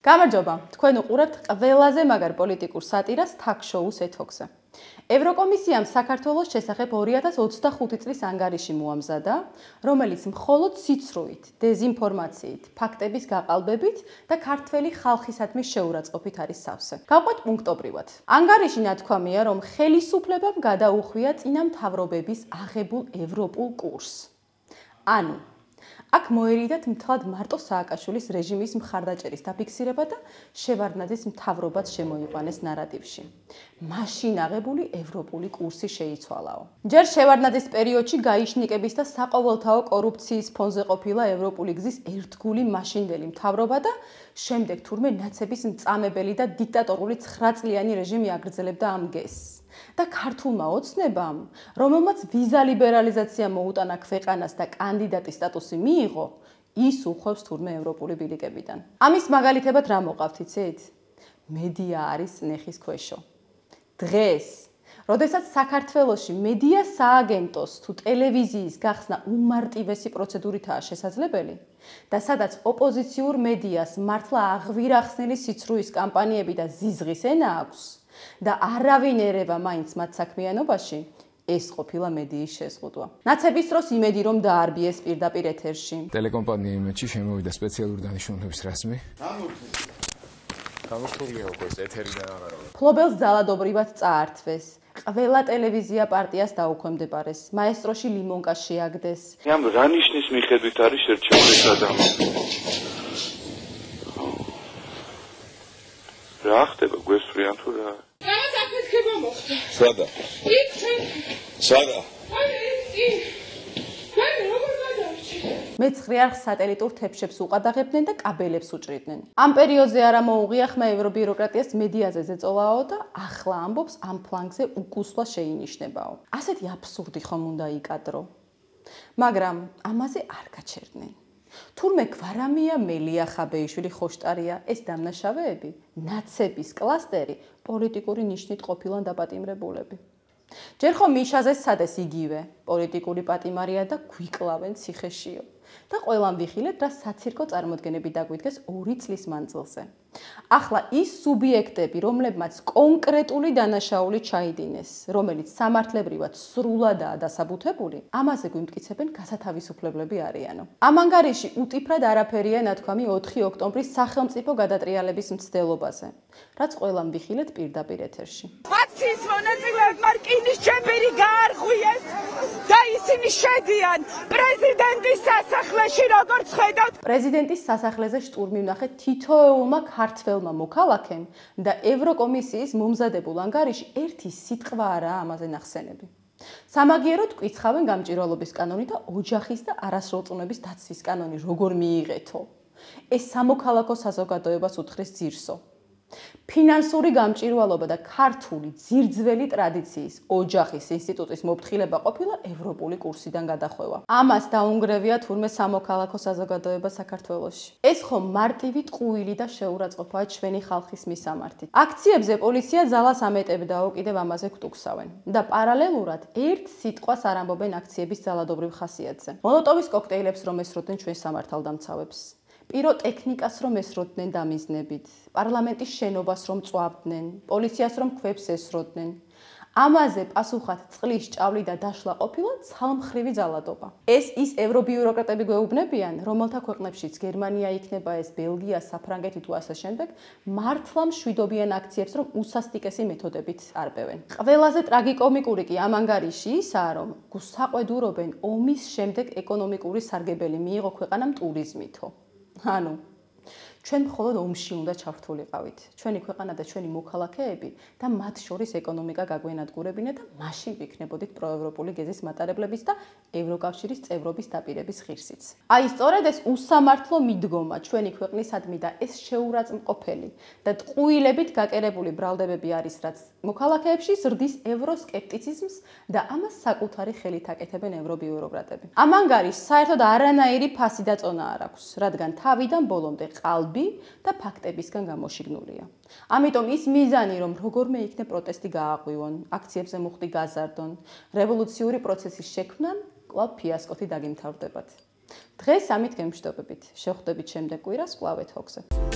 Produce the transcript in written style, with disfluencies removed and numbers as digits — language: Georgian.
გამარჯობა, თქვენ უყურებთ ყველაზე მაგარ პოლიტიკურ სატირას თაქ-შოუს ეთოქზე. ევროკომისიამ საქართველოს შესახებ 2025 წლის ანგარიში მოამზადა, რომელიც მხოლოდ სიცრუით, დეზინფორმაციით, ფაქტების გაყალბებით და ქართველი ხალხისადმი შეურაცხყოფით არის სავსე. გავყვეთ პუნქტობრივად. ანგარიში ნათქვამია, რომ ხელისუფლებამ გადაუხვია წინამთავრობების აღებულ ევროპულ კურსს. ანუ აქ მოერიდათ მთლად მარტო სააკაშვილის რეჟიმის მხარდაჭერის დაფიქსირება და შევარდნაძის მთავრობაც შემოიყვანეს ნარატივში. მაშინ აღებული ევროპული კურსი შეიცვალაო. ჯერ შევარდნაძის პერიოდში გაიშნიკების და საყოველთაო კორუფციის ფონზე ყოფილა ევროპული გზის ერთგული მაშინდელი მთავრობა და შემდეგ თურმე ნაცების მწამებელი და დიქტატორული 9 წლიანი რეჟიმი აგრძელებდა ამ გეზს. და ქართულმა ოცნებამ, რომელმაც ვიზა ლიბერალიზაცია მოუტანა ქვეყანას და კანდიდატის სტატუსი მიიღო, ის უხვევს თურმე ევროპული ბილიკებიდან. ამის მაგალითებად რა მოყავთ, იცით? მედია არის ნეხის ქვეშო. დღეს, როდესაც საქართველოში მედია სააგენტოს თუ ტელევიზიის გახსნა უმარტივესი პროცედურითაა შესაძლებელი და სადაც ოპოზიციურ მედიას მართლა აღვირახსნილი სიცრუის კამპანიები და ზიზღის ენა აქვს, და არავინ ერევა მაინც მათ საქმიანობაში, ეს ყოფილა მედიის შეზღუდვა. ნაცების დროს იმედი რომ დაარბიეს პირდაპირ ეთერში. ტელეკომპანია იმედში შემოვიდა სპეციალური დანიშნულების რაზმი. გამოსულია უკვე ეთერიდან აღარა. ფლობელს ძალადობრივად წაართვეს. ყველა ტელევიზია პარტიას დაუქვემდებარეს. მაესტროში ლიმონკა შეაგდეს. ამ რა ნიშნის მიხედვით არის შერჩეული ადამიანი? რა ხდება გვესვრიან თუ რა? სადა? სადა? მეცხრე არხ სატელიტურ თეფშებს უყადაღებდნენ და კაბელებს უჭრიდნენ. ამ პერიოდზე არა მოუღია ხმა ევრობიუროკრატიას მედიაზე ზეწოლაო და ახლა ამბობს ამ ფლანგზე უკუსვლა შეინიშნებაო. ასეთი აბსურდი ხომ უნდა იკადრო. მაგრამ ამაზე არ გაჩერდნენ. თურმე გვარამია მელია ხაბეიშვილი ხოშტარია ეს დამნაშავეები, ნაცების კლასტერი პოლიტიკური ნიშნით ყოფილან დაპატიმრებულები. ჯერ ხომ მიშაზე სადეს იგივე პოლიტიკური პატიმარია და გვიკლავენ ციხეშიო. და ყველამ ვიხილეთ რა საცირკო წარმოდგენები დაგვიდგეს 2 წლის მანძილზე. ახლა ის სუბიექტები, რომლებმაც კონკრეტული დანაშაული ჩაიდინეს, რომელიც სამართლებრივად სრულადაა დასაბუთებული, ამაზე გვიმტკიცებენ გასათავისუფლებლები არიანო. ამ ანგარიში უტიფრად არაფერია ნათქვამი 4 ოქტომბრის სახელმწიფო გადატრიალების მცდელობაზე, რაც ყველამ ვიხილეთ პირდაპირ ეთერში. აქციის მონაწილეებმა რკინის ჯებირი გაარღვიეს და ისინი შედიან პრეზიდენტის სასახლეში, როგორც ხედავთ. პრეზიდენტის სასახლეზე შტურმი ვნახეთ თითოეულმა ქართველმა მოქალაქემ და ევროკომისიის მომზადებულ ანგარიში ერთი სიტყვა არაა ამაზე ნახსენები. სამაგიეროდ კვიცხავენ გამჭვირვალობის კანონი და ოჯახის და არასროლწლოვნების დაცვის კანონი როგორ მიიღეთო. ეს სამოქალაქო საზოგადოებას უთხრეს ძირსო. ფინანსური გამჭვირვალობა და ქართული ძირძველი ტრადიციის ოჯახის ინსტიტუტის მოფრთხილება ყოფილა ევროპული კურსიდან გადახვევა. ამას დაუნგრევია თურმე სამოქალაქო საზოგადოება საქართველოში. ეს ხომ მარტივი ტყუილი და შეურაცხყოფაა ჩვენი ხალხის მისამართით. აქციებზე პოლიცია ძალას ამეტებდაო, კიდევ ამაზე გვტუქსავენ და პარალელურად ერთ სიტყვას არ ამბობენ აქციების ძალადობრივ ხასიათზე. მოლოტოვის კოქტეილებს რომ ესროდნენ ჩვენ სამართალდამცავებს. პიროტექნიკას რომ ესროდნენ დამიზნებით, პარლამენტის შენობას რომ წვავდნენ, პოლიციას რომ ქვებს ესროდნენ. ამაზე პასუხად წყლის ჭავლი და დაშლა ყოფილა ცალმხრივი ძალადობა. ეს ის ევრობიუროკრატები გვეუბნებიან, რომელთა ქვეყნებშიც გერმანია იქნება ეს, ბელგია, საფრანგეთი თუ ასე შემდეგ, მართლა მშვიდობიან აქციებს, რომ უსასტიკესი მეთოდებით არბევენ. ყველაზე ტრაგიკომიკური კი ამ ანგარიში ისაა, რომ გვსაყვედურობენ ომის შემდეგ ეკონომიკური სარგებელი მიიღო ქვეყანამ ტურიზმითო. ანუ ჩვენ მხოლოდ ომში უნდა ჩართულიყავით. ჩვენი ქვეყანა და ჩვენი მოქალაქეები და მათ შორის ეკონომიკა გაგვენადგურებინა და მაშინ ვიქნებოდით პროევროპული გეზის მატარებლების და ევროკავშირის წევრობის დაპირების ღირსიც. აი სწორედ ეს უსამართლო მიდგომა ჩვენი ქვეყნისადმი და ეს შეურაცხმყოფელი და ტყუილებით გაკერებული ბრალდებები არის, რაც მოქალაქეებში ზრდის ევროსკეპტიციზმს და ამას საკუთარი ხელით აკეთებენ ევრობიუროკრატები. ამ ანგარიშს საერთოდ არანაირი ფასი დაწონა არ აქვს, რადგან თავიდან ბოლომდე ყალბი და ფაქტებისგან გამოშიგნულია. ამიტომ ის მიზანი, რომ როგორმე იქნე პროტესტი გააღვივონ, აქციებზე მოხდი გაზარდონ, რევოლუციური პროცესის შექმნან, კვლავ ფიასკოთი დაგიმთავრდებათ. დღეს ამით გემშვიდობებით. შევხვდებით შემდეგ კვირას კვლავ ეთოქზე.